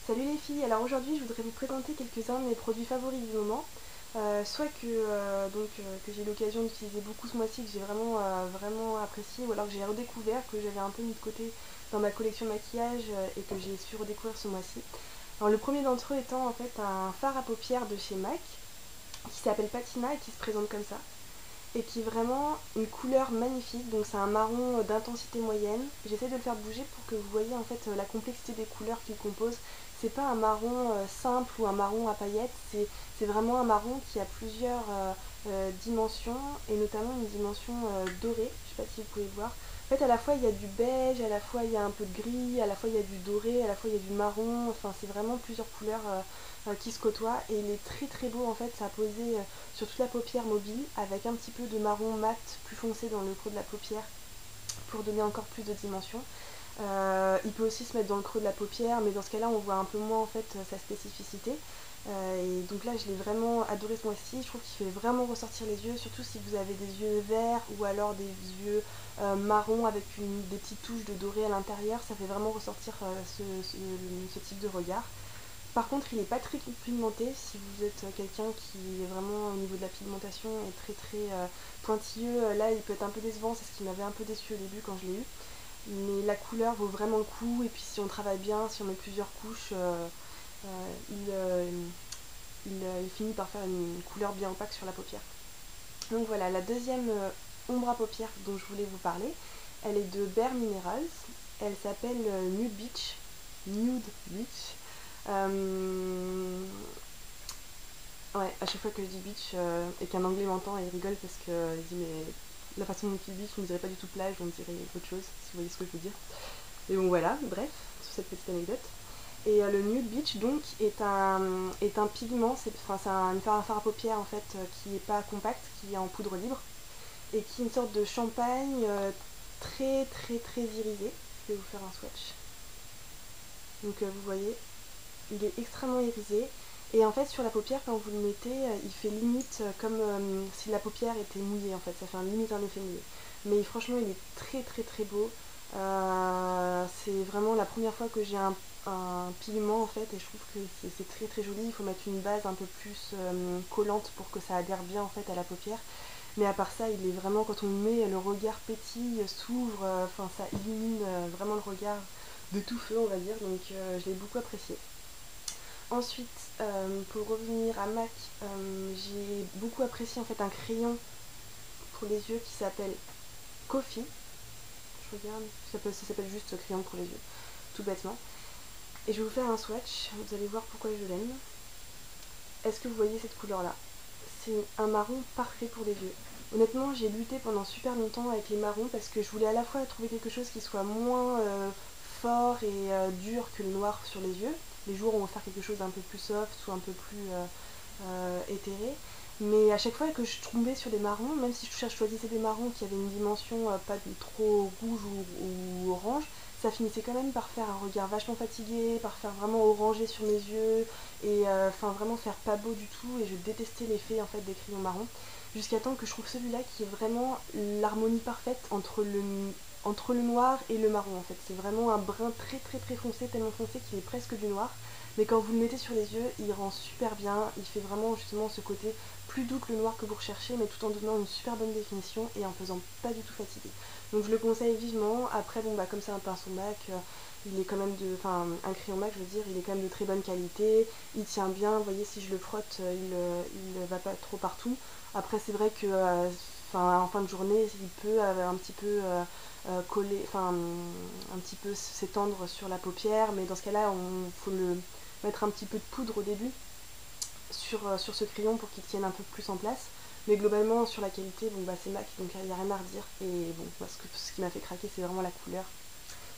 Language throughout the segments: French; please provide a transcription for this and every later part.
Salut les filles, alors aujourd'hui je voudrais vous présenter quelques-uns de mes produits favoris du moment. Soit que j'ai eu l'occasion d'utiliser beaucoup ce mois-ci, que j'ai vraiment apprécié, ou alors que j'ai redécouvert, que j'avais un peu mis de côté dans ma collection de maquillage et que j'ai su redécouvrir ce mois-ci. Alors le premier d'entre eux étant en fait un fard à paupières de chez MAC qui s'appelle Patina et qui se présente comme ça et qui est vraiment une couleur magnifique. Donc c'est un marron d'intensité moyenne. J'essaie de le faire bouger pour que vous voyez en fait la complexité des couleurs qu'il compose. C'est pas un marron simple ou un marron à paillettes, c'est vraiment un marron qui a plusieurs dimensions et notamment une dimension dorée. Je sais pas si vous pouvez voir. En fait, à la fois il y a du beige, à la fois il y a un peu de gris, à la fois il y a du doré, à la fois il y a du marron. Enfin, c'est vraiment plusieurs couleurs qui se côtoient et il est très très beau en fait. Ça a posé sur toute la paupière mobile avec un petit peu de marron mat plus foncé dans le creux de la paupière pour donner encore plus de dimension. Il peut aussi se mettre dans le creux de la paupière, mais dans ce cas-là, on voit un peu moins en fait sa spécificité. Et donc là, je l'ai vraiment adoré ce mois-ci. Je trouve qu'il fait vraiment ressortir les yeux, surtout si vous avez des yeux verts ou alors des yeux marrons avec des petites touches de doré à l'intérieur. Ça fait vraiment ressortir ce type de regard. Par contre, il n'est pas très pigmenté. Si vous êtes quelqu'un qui est vraiment au niveau de la pigmentation est très pointilleux, là il peut être un peu décevant. C'est ce qui m'avait un peu déçu au début quand je l'ai eu. Mais la couleur vaut vraiment le coup. Et puis si on travaille bien, si on met plusieurs couches, il finit par faire une couleur bien opaque sur la paupière. Donc voilà, la deuxième ombre à paupières dont je voulais vous parler, elle est de Bare Minerals. Elle s'appelle Nude Beach. Nude Beach. Ouais, à chaque fois que je dis beach et qu'un anglais m'entend, il rigole parce que il dit mais la façon dont il dit, on ne dirait pas du tout plage, on dirait autre chose, si vous voyez ce que je veux dire. Et bon voilà, bref, sur cette petite anecdote. Et le nude beach donc est un pigment, c'est un fard à paupières en fait qui est pas compact, qui est en poudre libre et qui est une sorte de champagne très irisé. Je vais vous faire un swatch. Donc vous voyez, il est extrêmement irisé. Et en fait, sur la paupière, quand vous le mettez, il fait limite comme si la paupière était mouillée en fait. Ça fait limite un effet mouillé. Mais franchement, il est très beau. C'est vraiment la première fois que j'ai un pigment en fait. Et je trouve que c'est très joli. Il faut mettre une base un peu plus collante pour que ça adhère bien en fait à la paupière. Mais à part ça, il est vraiment, quand on le met, le regard pétille, s'ouvre. Enfin, ça illumine vraiment le regard de tout feu, on va dire. Donc, je l'ai beaucoup apprécié. Ensuite, pour revenir à MAC, j'ai beaucoup apprécié en fait un crayon pour les yeux qui s'appelle Coffee. Je regarde, ça s'appelle juste crayon pour les yeux, tout bêtement. Et je vais vous faire un swatch, vous allez voir pourquoi je l'aime. Est-ce que vous voyez cette couleur-là? C'est un marron parfait pour les yeux. Honnêtement, j'ai lutté pendant super longtemps avec les marrons parce que je voulais à la fois trouver quelque chose qui soit moins fort et dur que le noir sur les yeux. Les jours où on va faire quelque chose d'un peu plus soft ou un peu plus éthéré. Mais à chaque fois que je tombais sur des marrons, même si je choisissais des marrons qui avaient une dimension pas trop rouge ou orange, ça finissait quand même par faire un regard vachement fatigué, par faire vraiment orangé sur mes yeux et vraiment faire pas beau du tout. Et je détestais l'effet en fait des crayons marrons jusqu'à temps que je trouve celui-là qui est vraiment l'harmonie parfaite entre le noir et le marron en fait. C'est vraiment un brun très foncé, tellement foncé qu'il est presque du noir. Mais quand vous le mettez sur les yeux, il rend super bien. Il fait vraiment justement ce côté plus doux que le noir que vous recherchez, mais tout en donnant une super bonne définition et en faisant pas du tout fatiguer. Donc je le conseille vivement. Après, bon bah comme c'est un pinceau MAC, il est quand même un crayon MAC, je veux dire, il est quand même de très bonne qualité. Il tient bien. Vous voyez, si je le frotte, il va pas trop partout. Après, c'est vrai que en fin de journée, il peut un petit peu coller, un petit peu s'étendre sur la paupière, mais dans ce cas-là, il faut le mettre un petit peu de poudre au début sur ce crayon pour qu'il tienne un peu plus en place. Mais globalement, sur la qualité, bon, bah, c'est MAC, donc il n'y a rien à redire. Et bon, moi, ce qui m'a fait craquer, c'est vraiment la couleur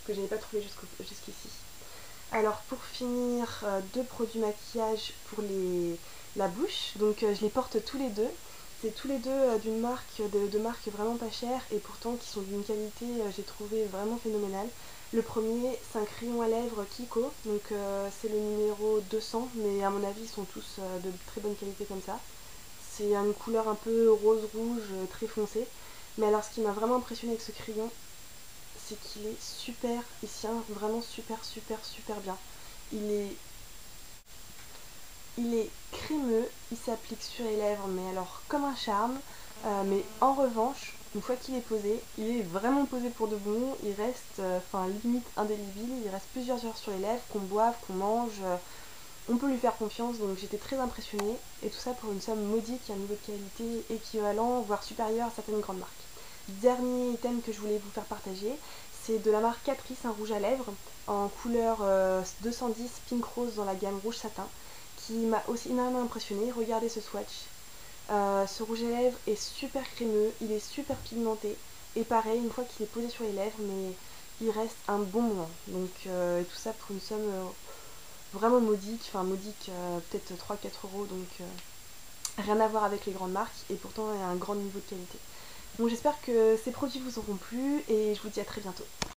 que je n'avais pas trouvé jusqu'ici. Alors, pour finir, deux produits maquillage pour la bouche. Donc, je les porte tous les deux. C'est tous les deux d'une marque, de marques vraiment pas chères et pourtant qui sont d'une qualité, j'ai trouvé vraiment phénoménale. Le premier, c'est un crayon à lèvres Kiko, donc c'est le numéro 200, mais à mon avis, ils sont tous de très bonne qualité comme ça. C'est une couleur un peu rose-rouge, très foncée. Mais alors, ce qui m'a vraiment impressionné avec ce crayon, c'est qu'il est super, il tient vraiment super bien. Il est Il est crémeux, il s'applique sur les lèvres, mais alors comme un charme. Mais en revanche, une fois qu'il est posé, il est vraiment posé pour de bon. Il reste, limite indélébile. Il reste plusieurs heures sur les lèvres, qu'on boive, qu'on mange. On peut lui faire confiance, donc j'étais très impressionnée. Et tout ça pour une somme modique et un niveau de qualité équivalent, voire supérieur à certaines grandes marques. Dernier item que je voulais vous faire partager, c'est de la marque Catrice, un rouge à lèvres en couleur 210 pink rose dans la gamme rouge satin, qui m'a aussi énormément impressionnée. Regardez ce swatch. Ce rouge à lèvres est super crémeux, il est super pigmenté, et pareil, une fois qu'il est posé sur les lèvres, mais il reste un bon moment. Donc tout ça pour une somme vraiment modique, peut-être 3-4 euros, donc rien à voir avec les grandes marques, et pourtant il y a un grand niveau de qualité. Donc j'espère que ces produits vous auront plu, et je vous dis à très bientôt.